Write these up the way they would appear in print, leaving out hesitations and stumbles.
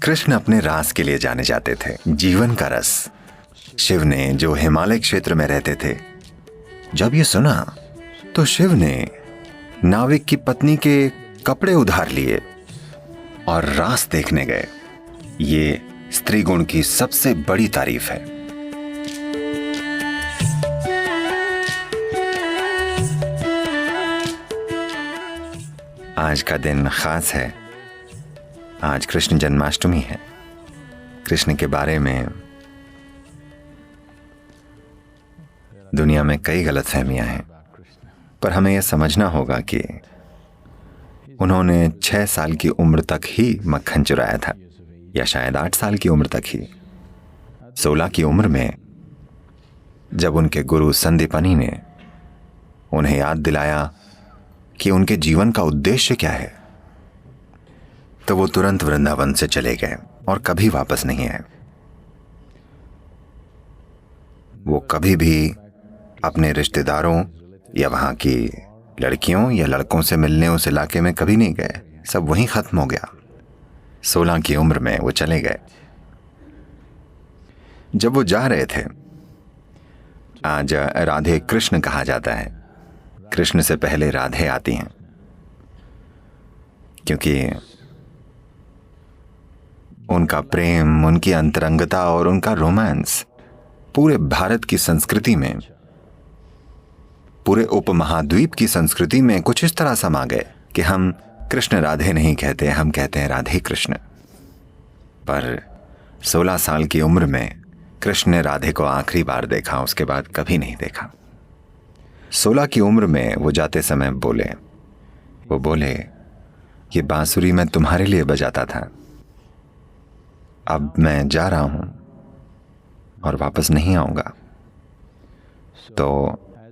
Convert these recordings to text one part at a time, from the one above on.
कृष्ण अपने रास के लिए जाने जाते थे, जीवन का रस। शिव ने, जो हिमालय क्षेत्र में रहते थे, जब ये सुना तो शिव ने नाविक की पत्नी के कपड़े उधार लिए और रास देखने गए। ये स्त्री गुण की सबसे बड़ी तारीफ है। आज का दिन खास है। आज कृष्ण जन्माष्टमी है। कृष्ण के बारे में दुनिया में कई गलतफहमियां हैं, पर हमें यह समझना होगा कि उन्होंने 6 साल की उम्र तक ही मक्खन चुराया था, या शायद 8 साल की उम्र तक ही। 16 की उम्र में जब उनके गुरु संदीपनी ने उन्हें याद दिलाया कि उनके जीवन का उद्देश्य क्या है, तो वो तुरंत वृंदावन से चले गए और कभी वापस नहीं आए। वो कभी भी अपने रिश्तेदारों या वहां की लड़कियों या लड़कों से मिलने उस इलाके में कभी नहीं गए। सब वहीं खत्म हो गया। 16 की उम्र में वो चले गए। जब वो जा रहे थे, आज राधे कृष्ण कहा जाता है। कृष्ण से पहले राधे आती हैं, क्योंकि उनका प्रेम, उनकी अंतरंगता और उनका रोमांस पूरे भारत की संस्कृति में, पूरे उपमहाद्वीप की संस्कृति में कुछ इस तरह समा गए कि हम कृष्ण राधे नहीं कहते, हम कहते हैं राधे कृष्ण। पर 16 साल की उम्र में कृष्ण ने राधे को आखिरी बार देखा, उसके बाद कभी नहीं देखा। 16 की उम्र में वो जाते समय वो बोले, ये बांसुरी मैं तुम्हारे लिए बजाता था, अब मैं जा रहा हूं और वापस नहीं आऊंगा। तो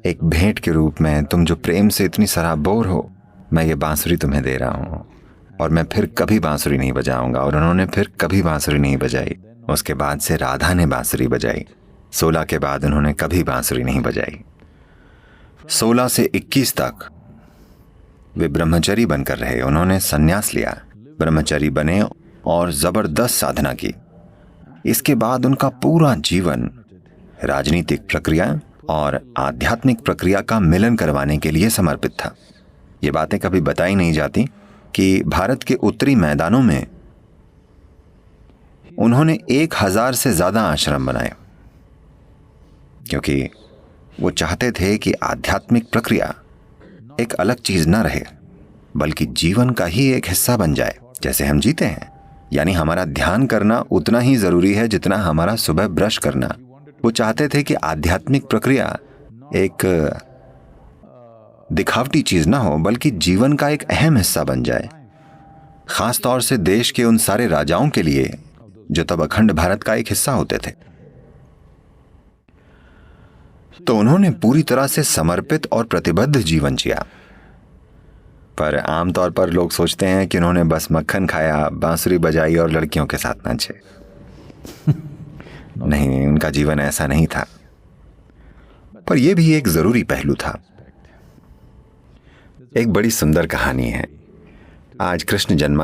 एक भेंट के रूप में, तुम जो प्रेम से इतनी सराबोर हो, मैं ये बांसुरी तुम्हें दे रहा हूं, और मैं फिर कभी बांसुरी नहीं बजाऊंगा। और उन्होंने फिर कभी बांसुरी नहीं बजाई। उसके बाद से राधा ने बांसुरी बजाई। 16 के बाद उन्होंने कभी बांसुरी नहीं बजाई। 16 से 21 तक वे ब्रह्मचारी बनकर रहे। उन्होंने संन्यास लिया, ब्रह्मचारी बने और जबरदस्त साधना की। इसके बाद उनका पूरा जीवन राजनीतिक प्रक्रिया और आध्यात्मिक प्रक्रिया का मिलन करवाने के लिए समर्पित था। ये बातें कभी बताई नहीं जाती कि भारत के उत्तरी मैदानों में उन्होंने 1000 से ज्यादा आश्रम बनाए, क्योंकि वो चाहते थे कि आध्यात्मिक प्रक्रिया एक अलग चीज न रहे, बल्कि जीवन का ही एक हिस्सा बन जाए, जैसे हम जीते हैं। यानी हमारा ध्यान करना उतना ही जरूरी है जितना हमारा सुबह ब्रश करना। वो चाहते थे कि आध्यात्मिक प्रक्रिया एक दिखावटी चीज ना हो, बल्कि जीवन का एक अहम हिस्सा बन जाए। खास तौर से देश के उन सारे राजाओं के लिए जो तब अखंड भारत का एक हिस्सा होते थे। तो उन्होंने पूरी तरह से समर्पित और प्रतिबद्ध जीवन जिया। पर आमतौर पर लोग सोचते हैं कि उन्होंने बस मक्खन खाया, बांसुरी बजाई और लड़कियों के साथ नाचे। नहीं, उनका जीवन ऐसा नहीं था। पर यह भी एक जरूरी पहलू था। एक बड़ी सुंदर कहानी है। आज कृष्ण जन्माष्टमी